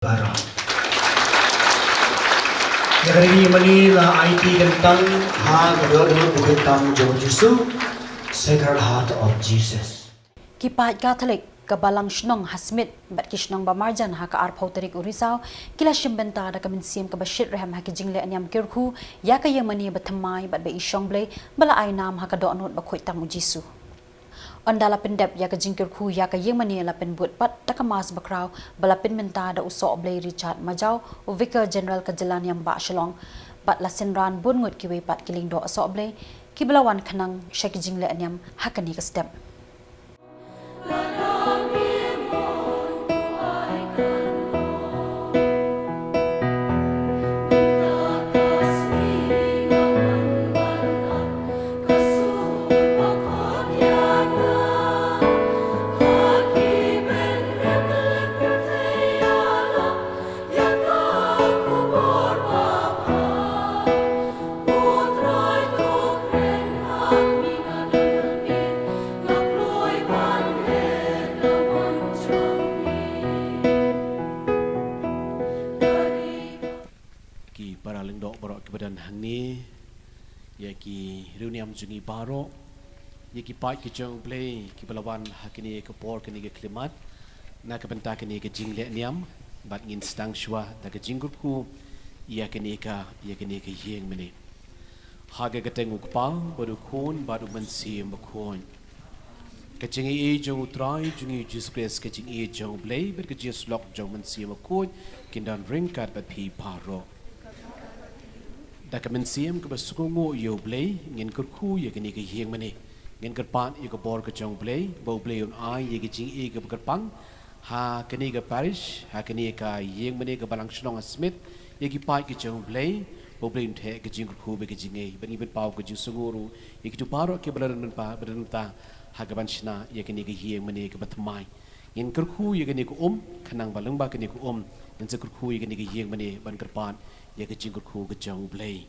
Balang. Jyllaniambah la IT tentang Dohnud Bakhuid Tam Jisu, Sacred Heart of Jesus. Kipat Katholik ke Balang shnong Smit bat ki shnong bamarjan ha ka arpau tarik Risaw kila shim bynta da ka mynsiem ke bashit Rhem ha ki jinglehniam Kyrkhu ya ka Iingmane Bathymmai bat baishongblei bala ainam ha ka Dohnud Bakhuid Tam Jisu. Ynda la pyndep ya ka Jingkyrkhu ya ka Iingmane la pynbud bat da ka Mass Bakhraw bala pynmynta da Sohblei Richard Majaw Vicar General ke Jyllaniambah Shillong bat la synran Dohnud kiwe bat kiling do Sohblei ki balawan kanang sya ki jinglehniam ha ka ni ka step. Kebadan hang ni ya ki reuniam jungi baro ya ki pai ki jongblei ki balawan hakini ke por kini ke klimat na ke benta kini ke jinglehniam bat ngin stang shwa da ke Jingkyrkhu ya kini ka Iingmane haga ke tengu pa baru khon baru mynsiem bakhon ke jingi e jong utrai jungi Jisu ke jingi e jongblei ber ke Jisu lok jong mynsiem bakhon kindan ringkat bat pi paro da ka mynsiem ke basungu Sohblei ngin Kyrkhu ya kini ke Iingmane ngin kerpan ya ke bor ke jongblei boblei un ai ya ke jing e ke kerpang ha kini ke parish ha kini ka Iingmane ke Balang shnong Smit ya ki pai ke jongblei boblei un the ke Jingkyrkhu be ke jing e bani bet pau ke jusunguru ya ki tu paro ke balaran pa berenta ha ke banshna ya kini ke Iingmane ke Bathymmai ngin Kyrkhu ya kini ke kanang balang ba kini ke ngin Kyrkhu ya kini ke Iingmane ban kerpan ya ke Jingkyrkhu ke Jongblei.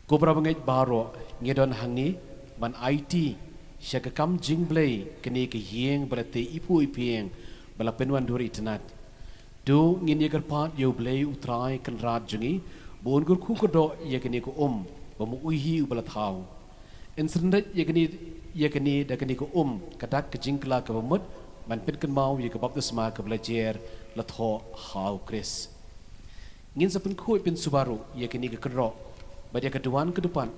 Ko brabangai baro ngedon hangni ban IT sya ke kam jinglehniam kini ke hieng berate ipu ipieng bala penwan duri tenat. Do ngin ye kerpat Sohblei utrai kan rat jungi bon Kyrkhu ko do ya kini ko bamu uhi bala thau. Insendet ya kini da kini ko kadak ke jingkla ke bamut ban pitkan mau ye ke baptisma ke belajar la tho hau Chris ngin sa khoi pin subaru ye kini ke kro badia ke duan ke depan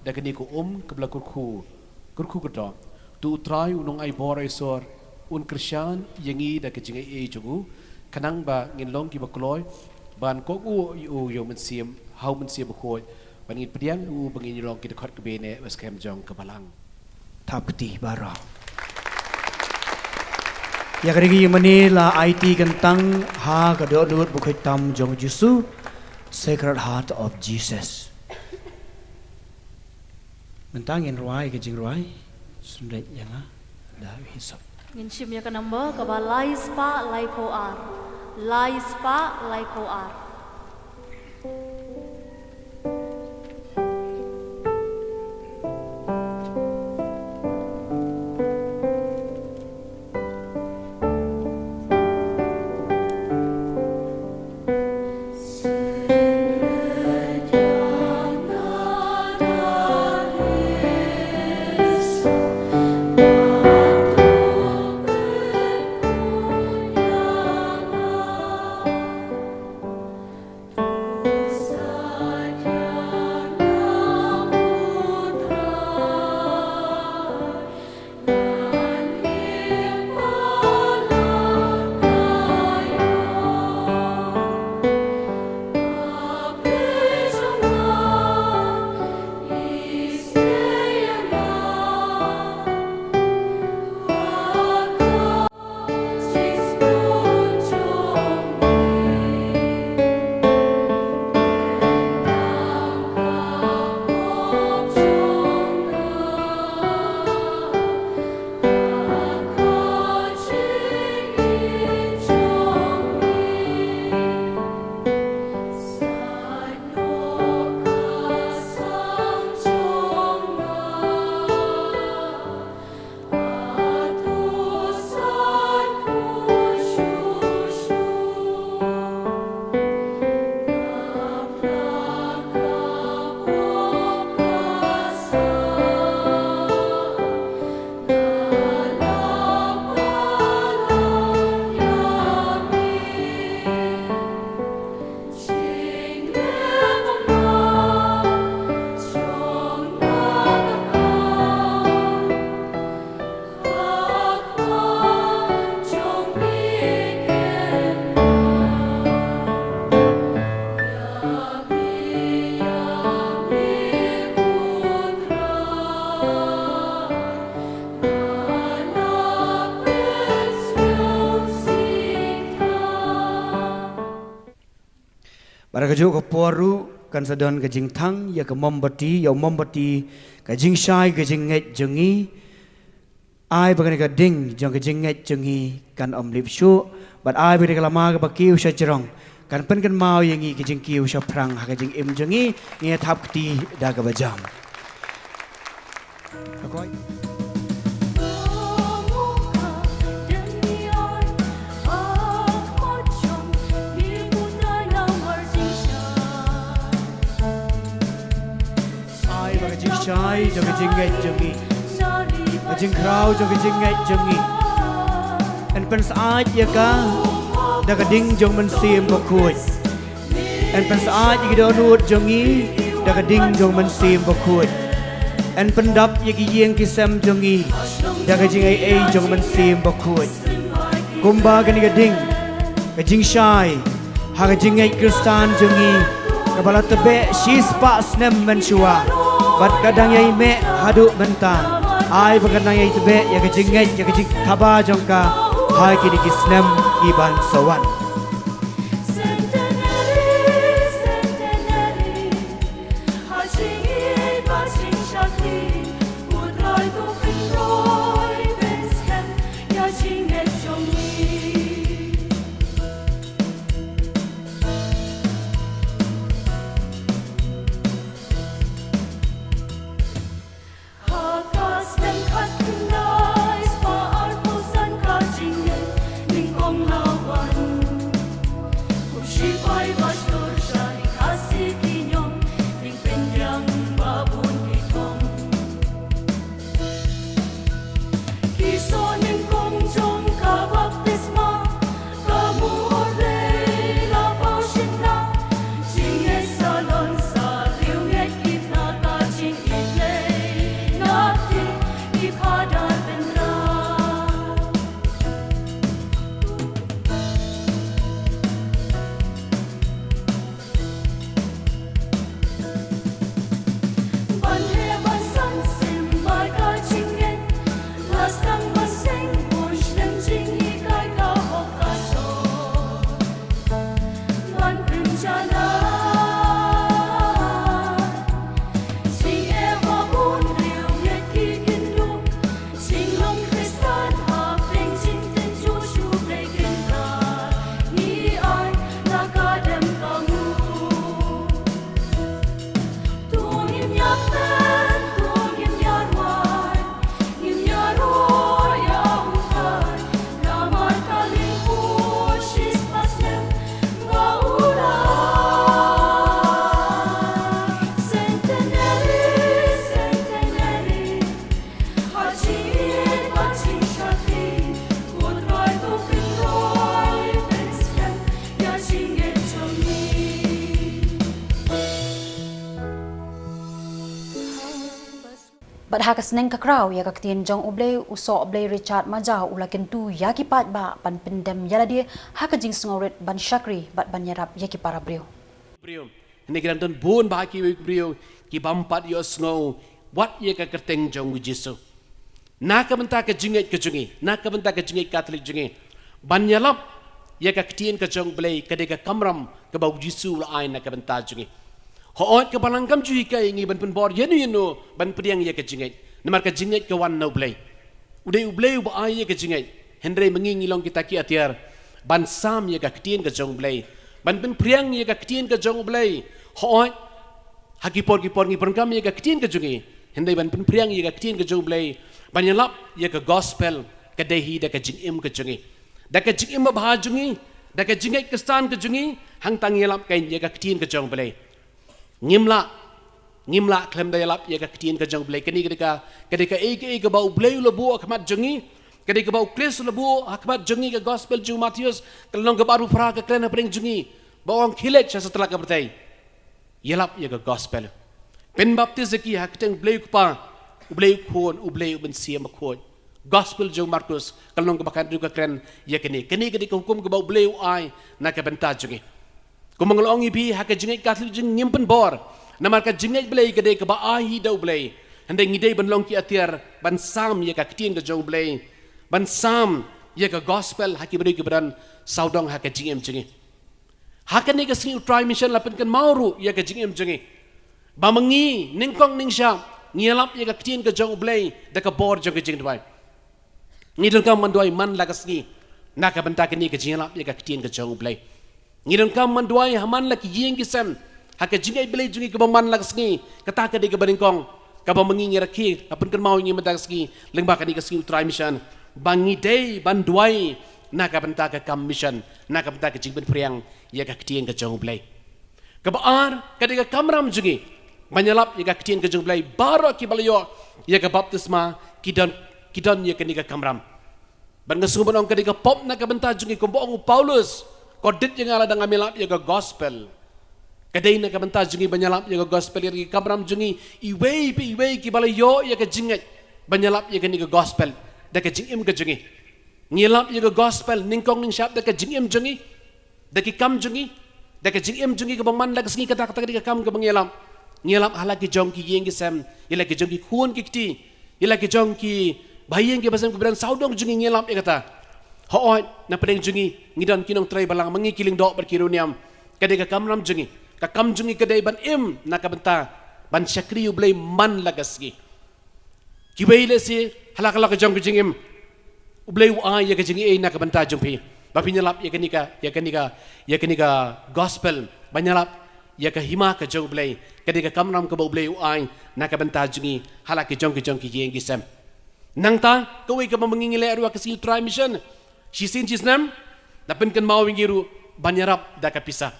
da kini ko ke bela Kyrkhu ke do tu trai unong ai bor ai sor un krisyan yengi da ke jingai e jugu kanang ba ngin long ki bakloi ban ko u yo mynsiem hau mynsiem khoi ban ngin pediang u bangin long ki de khot ke bene was kem jong ke Balang Tapti Balang. Jyllaniambah la IT tentang Dohnud Bakhuid Tam Jisu, Sacred Heart of Jesus. Mentangin ruai ke jing ruai, sundet yang dah hisap. Mynsiem ya kanamba ka ba lai spa lai ko ar. Bara kejo ke poru kan sedon ke jing thang ya ke mombati ya mombati ke jing shai ke jing nget jengi ai bagan ke ding jong ke jing nget jengi kan lip shu but ai beri ke lama ke bakiu sha jerong kan pen kan mau yangi ke jing kiu sha prang ha ke jing im jengi nge thap ti da ke bajam akoi Shai cho cái jing ngai jengi, cái Jingkyrkhu cho cái jing ngai jengi. En pen saat ya ka, dah cái ding jong mynsiem Bakhuid. En pen saat ya Dohnud jengi, dah cái ding jong mynsiem Bakhuid. En pyndep ya yang kisem jengi, dah cái jing ai jong mynsiem Bakhuid. Kumba cái ding, cái jing shai, ha cái jing ngai Kristan jengi, kepala tebe shis pa snem menshua. Bat kadang yai me hadu bynta ai bakadang yai tebe ya kejingai ya kejing thaba jongka hai kini kisnem iban sawan But hakas neng kakraw ya kaktin jong oblei Sohblei Richard Majaw ulakin tu yaki pat ba pan pyndem yaladi hakajing sngoret ban shakri bat ban yarap yaki para brio. Brio, ini kita nonton bun bahaki brio ki bampat yo snow what ye ka kerteng jong Jisu. Nak benta ke jinget ke jungi, nak benta ke jinget Katholik jungi. Ban yalap ye ka ktien ke jong blei ke de ka kamram ke bau Jisu la ai nak benta jungi. Hoot ke Balang kam cui ka ingi ban penbor yenu ban pediang ye ke jinget. Namar ke jinget ke wan no blei. Udai ublei ba ai ye ke jinget. Hendrai mengingi long kita ki atiar ban sam ye ka ktien ke jong blei. Ban pen priang ye ka ktien ke jong blei. Hoot hakipor ngi perkam ye ka ktien ke jungi. Hendrai ban pen priang ye ka ktien ke jong blei. Ban yalap ye ka gospel ke dehi da ka jingim ke jungi. Da ka jingim ba jungi, da ka jinget ke stan ke jungi, hang tang yalap kain ye ka ktien ke jong blei. Ngimla klem daya lap ya ka ktien ka jong blei kini ketika ke bau blei lebu akmat jengi ketika bau kles lebu akmat jengi ke gospel ju Matius kelong ke baru pra ke klena pring jengi bawang khilet setelah ke bertai yalap ya ka gospel pen baptis ki hakiteng blei kupa blei khon blei mynsiem khon gospel ju Markus kelong ke bakan juga kren ya kini ketika hukum ke bau blei ai na ke benta jengi kumangolong ibi hak jinget Katholik jing nyimpen bor namar ka jinget blei gede ke ba ai dau blei hande ngidei ban long ki atiar ban sam ye ka ktien ke jong blei ban sam ye ka gospel haki beri ke badan saudong hak jingem jingi Hakan ni kasih utrai mission lapan kan mauru ya ke jingim jengi. Bamangi ningkong ningsha ngialap ya ke ktiin ke jong blay da ke bor jong ke jing dwai. Ngidon kam manduai man lagasni nak benta kini ke jingalap ya ke ktiin ke jong blay. Ngidon kam manduai haman laki ying kisam hak jingai blay jungi ke baman lagasni kata ke de ke baringkong ka bamangi ngirakhi lapan kan mau ngi mendagasni lengba kani kasih utrai mission bangi day banduai nak benta ke kam mission nak benta ke jing ben priang ya ke ktiin ke jong blay. Kebaar ketika kamram jungi menyelap ya ke ktiin ke jong blay baru ki balayo ya ke baptisma kidan ya ke nika kamram. Ban ngasubon ong ketika pop nak benta jungi komboong Paulus kodit yang ala dang amilap ya ke gospel. Kadai nak benta jungi menyelap ya ke gospel ya ke kamram jungi iwei ki balayo ya ke jingat menyelap ya ke nika gospel dak ke jingim ke jungi. Ngilap ya ke gospel ningkong ning syap dak ke jingim jungi dak ke kam jungi dak ke jingim jungi ke baman dak sengi kata ke kam ke bangilap. Ngilap halaki jong ki yeng ki sem ila ki jong ki khun ki kti ila ki jong ki bayeng ke basam keberan saudong jungi ngilap ya kata hooi na pedeng jungi ngidon kinong tray balang mangi kiling dok berkiruniam kadai ka kamram jungi ka kam jungi kadai ban im na ka benta ban syakri ublay man lagasgi kibaile si halakala ka jong ki jingim ublay wa ya ka jingi na ka benta jumpi bapi nyalap ya kenika gospel banyalap ya ke hima ke jong blay kadai ka kamram ka ublay wa na ka benta jungi halaki jong ki yeng ki sem nangta kawai ka mamangingile arwa kasi utrai mission shisin chisnam lapin kan mau wingiru banyarap da kapisa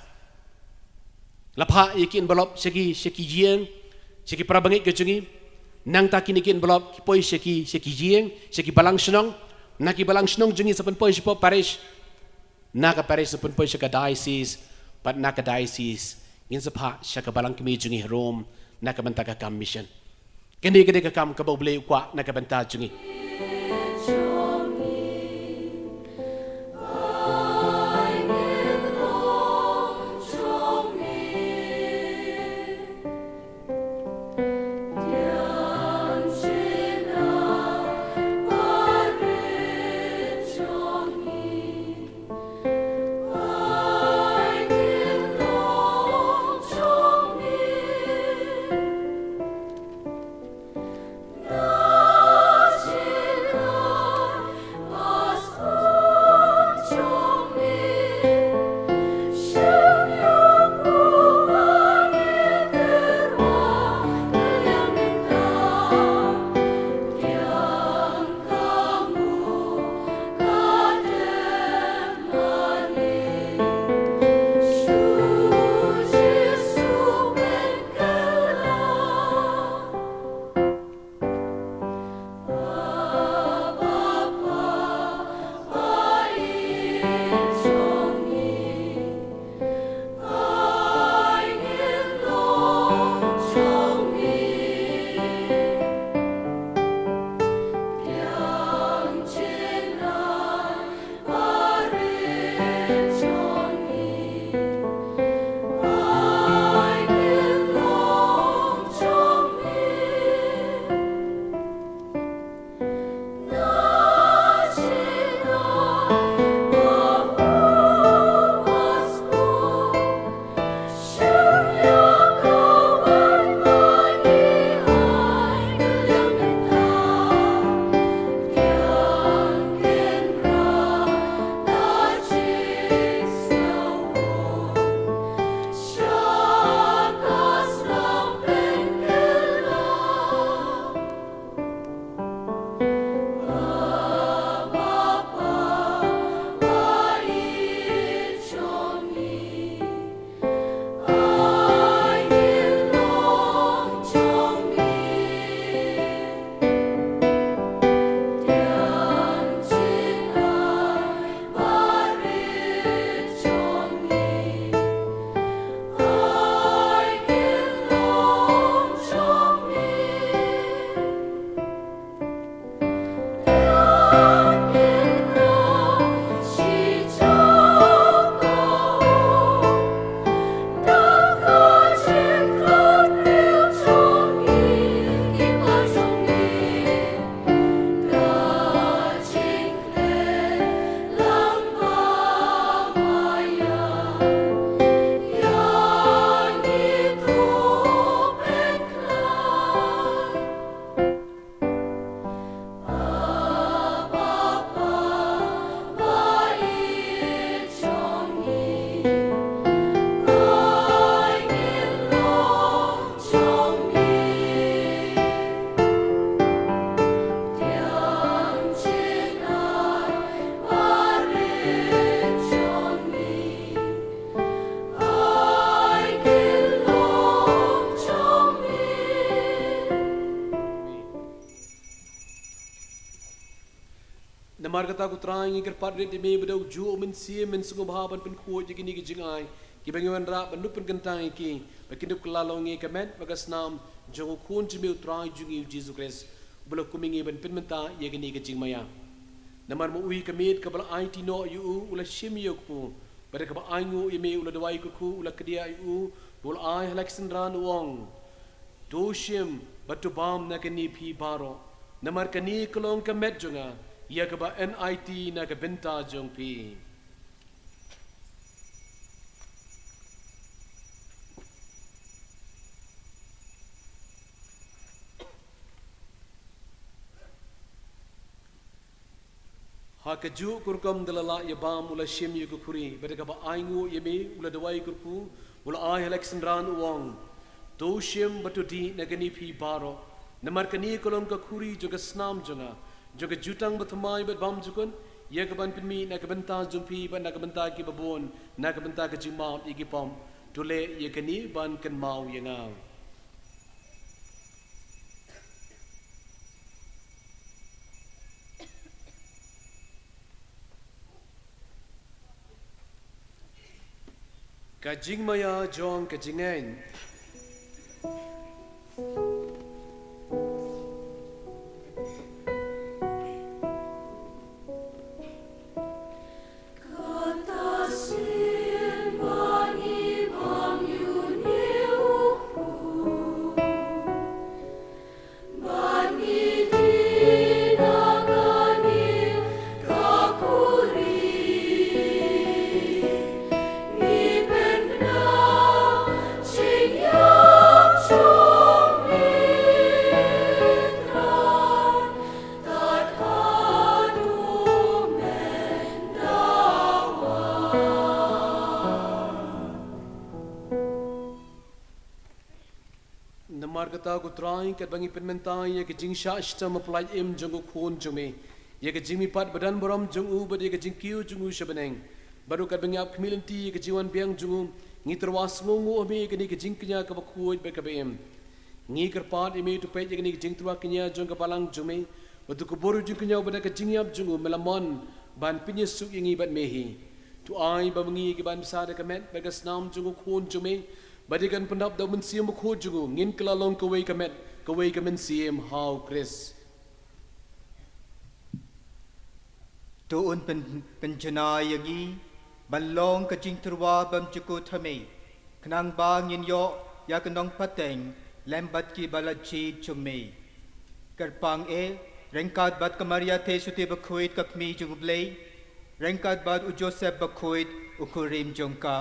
lapha yakin balop sheki jing sheki prabangit ke jungi nangta kinikin balop poi sheki jing sheki balang shnong naki balang shnong jungi sapan poi shipo parish naka parish sapan poi shaka diocese but naka diocese in sapha shaka balang kimi jungi Rome naka bantaka kam mission Kendi ka kam ka boleh kuat nak benta jungi. Namar kata ku terang ingin kerpat red demi bedau ju mynsiem mensungguh bahaban penkuat jadi ni kejingai. Kibangiwan rap bendu penkentang iki. Bakindup kelalong ngi kemet bagas nam jongu kun jemi utrai jungi Jisu Christ. Belok kumingi ban pynmynta ye gini kejing maya. Namar mu ui kemit kabal IT no yu ula shim yokpu. Pada kabal aingu yemi ula dawai kuku ula kedia yu ula ai halak synran wong. Do shim batu bam na keni pi baro. Namar kani kolong kemet jonga. Ia kaba NIT na bynta jong pi. Ha keju kurkam dalala ya bam ula shim yu kukuri. Bada kaba aingu yemi ula dawai kurku ula ai halak synran wong. Do shim batu di na kani pi baro. Namar kani kolong kukuri juga snam jonga. Juga jutang Bathymmai bat bam jukun, ia keban pinmi nak bynta jumpi ban nak bynta ki babon, nak bynta ke jimau igi pom, tule ia keni ban ken mau yang ngau. Kajing maya jong kajingain. Kata ku trying kat bangi pynmynta ye ke jing sha shtam apply im jungu khon jume ye ke jing mi pat badan boram jungu bad ye ke jing kiu jungu shabaneng baru kat bangi ap community ye ke jiwan biang jungu ngi terwas ngungu me ke ni ke jing knya ka bakhuid be ka bem ngi kerpat ime tu pe ye ke ni ke jing truwa knya jong ka balang jume batu ku boru jing knya bad ka jing yap jungu melamon ban pinye suk ngi bad mehi tu ai ba ngi ke ban besar ka met ba ka snam jungu khon jume Badikan pendap da mynsiem Bakhuid jungu ngin kelalong kawai kamet kawai ka mynsiem how Chris. Tuun penjana yagi balong ka jingkyrkhu bam juku thame knang bang yin yo ya kanong pateng lembat ki balachi chume karpang rengkat bat kamaria te suti Bakhuid ka kmi junglei rengkat bat u Joseph Bakhuid ukurim jongka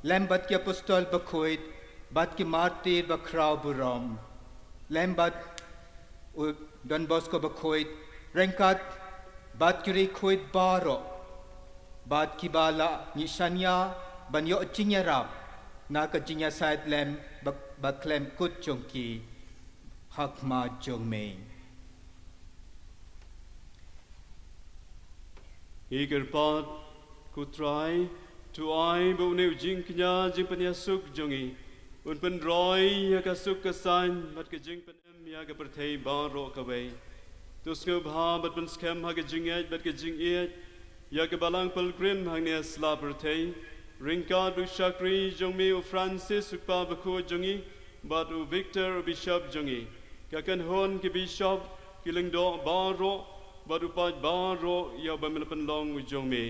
Lembat ki apostol Bakhuid, bat ki martir Bakhraw buram. Lembat u Don Bosco Bakhuid, rengkat bat ki rekhuid baro. Bat ki bala nishanya banyo jinyarap. Na ka jinya side lem baklem kut jongki hakma jongme. Igerpat kutrai tu ai bau neu jing knya jing penya suk jongi un pen roi ya ka suk ka san bat ka jing pen ya ka perthei ba ro ka wei tu sngeu bha bat pen skem ha ka jing bat ka jing ya ka balang pel grim hang ne sla perthei ringka du shakri jong me u Francis u pa bakhu jongi bat u Victor bishop jongi ka kan hon ki bishop ki leng do ba ro bat u pa ba ro ya ba mel pen long u jong me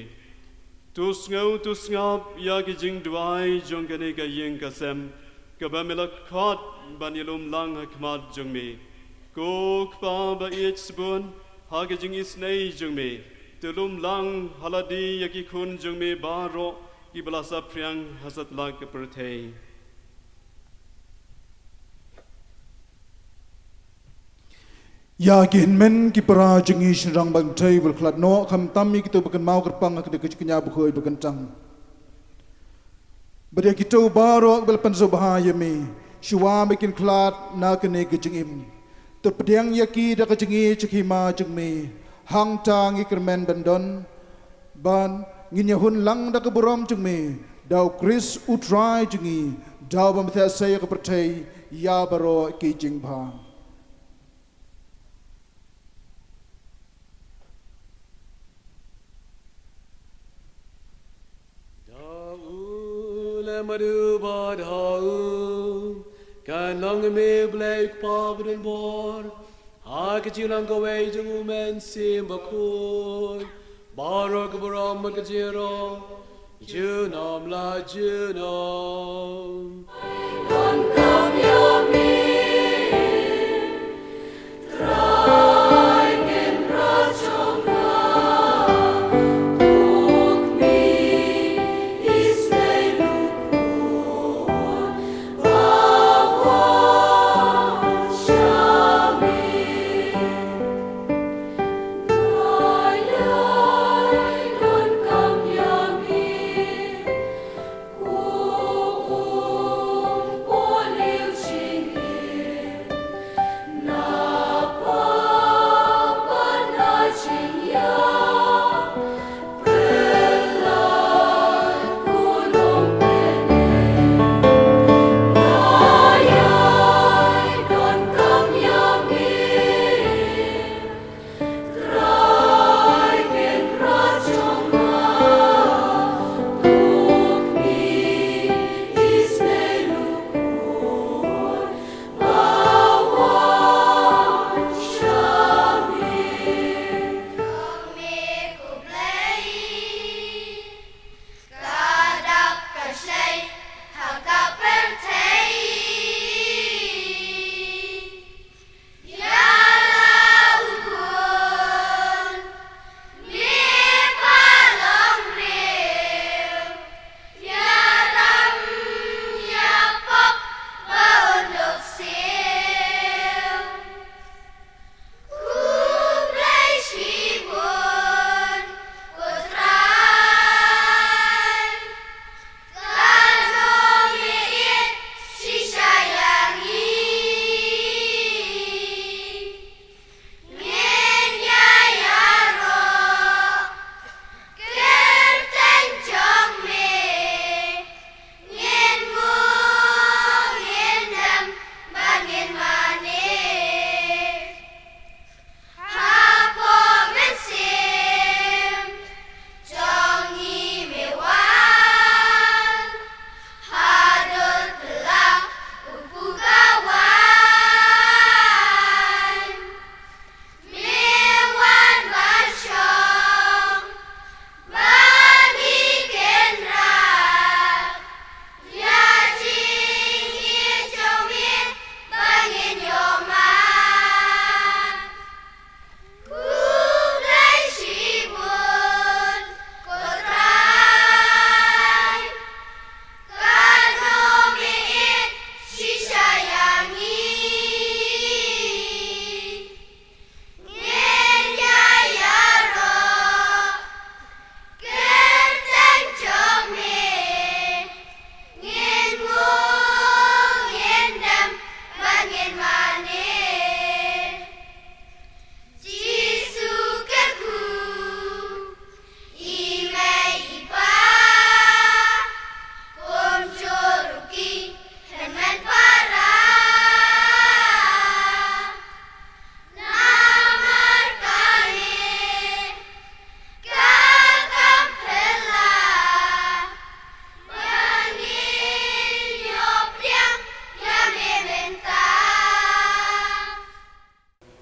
tus ngap ya ki jing duai jong kane ka yeng ka sem ka ba mela khat ban yelum lang hakmat jong me ko kpa ba ich spun ha ki jing is nei jong me tulum lang haladi ya ki khun jong me ba ro ki balasa pryang hasat lag ka perthei Ya men ki para jengi shrang bang thai bul khlat no kham tammi ki to bakan mau kerpang ka de kenya Bakhuid bakan tang badia ki to baro bel pan so bahaya me shwa bikin khlat na kene ke jengim to pediang yaki da ka jengi chikima jengme hang tang ikermen bandon ban nginya hun lang da ka borom jengme dau Chris utrai jengi dau bam tha saya ka perthai ya baro ki jingba le madu bad hau kan long me blake pavren bor ha ke jilang go way jung mynsiem bakhuid barok baram ke jero junam la junam Don't come your me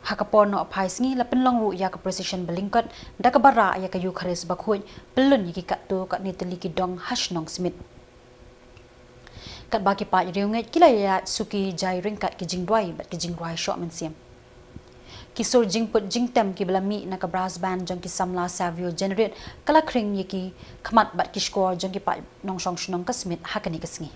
Hakapon no apai sngi la penlong ru ya ka Proseshon belingkot da ka bara ya ka Iukharist Bakhuid pelun yiki katu kat ni teliki dong shnong Smit. Kat baki pa riunget kila ya suki jai ringkat ki jingdwai bat ki jingdwai shok mynsiem. Kisur jingput jingtem ki belami na ka brass band jong ki Samla Savio Juniorate kala kring yiki khamat bat ki score jong ki pa nong shong shnong ka Smit hakani ka sngi.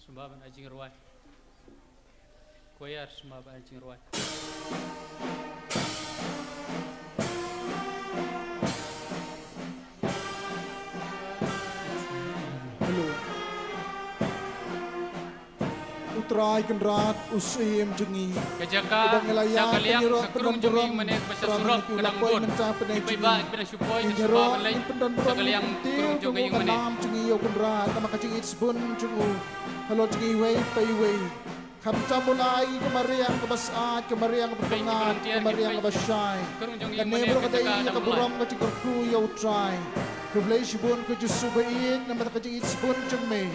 Sumbaban ajing ruai. Koyar sumbaban ajing ruai. Hello. Utrai kenrat usim jengi. Kejaka sakaliang sakurung jengi manek baca surat kenang bun. Iba ibna syupoi sumbaban lain. Sakaliang kurung jengi manek. Jengi yo kenrat nama kacing itsbun jengu. Hello jengi way pay way. Kamcamulai kemariang kebasat kemariang kepengat kemariang kebasyai. Kanebro kadai kaburong kacing Kyrkhu yo try. Sohblei shibun ke Jisu baik nama kacing itsbun jengme.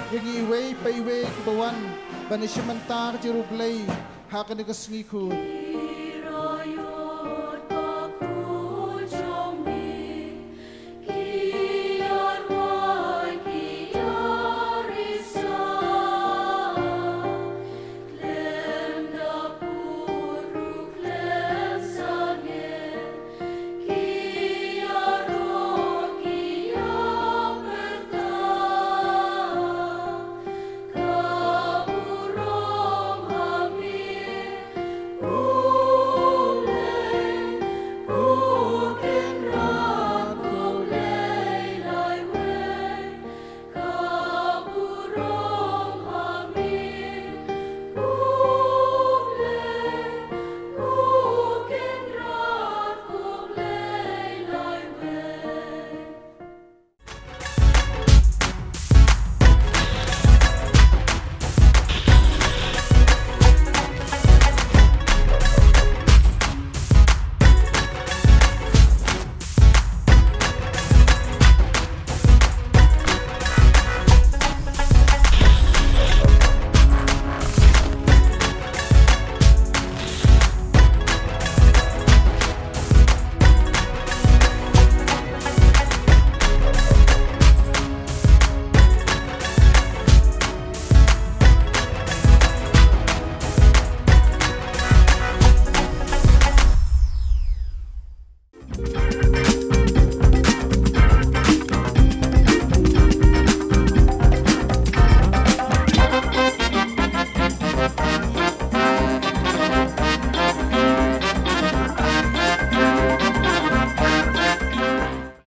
Jengi way pay way kebawan. Bani shimanta ke Sohblei hakan ke Jingkyrkhu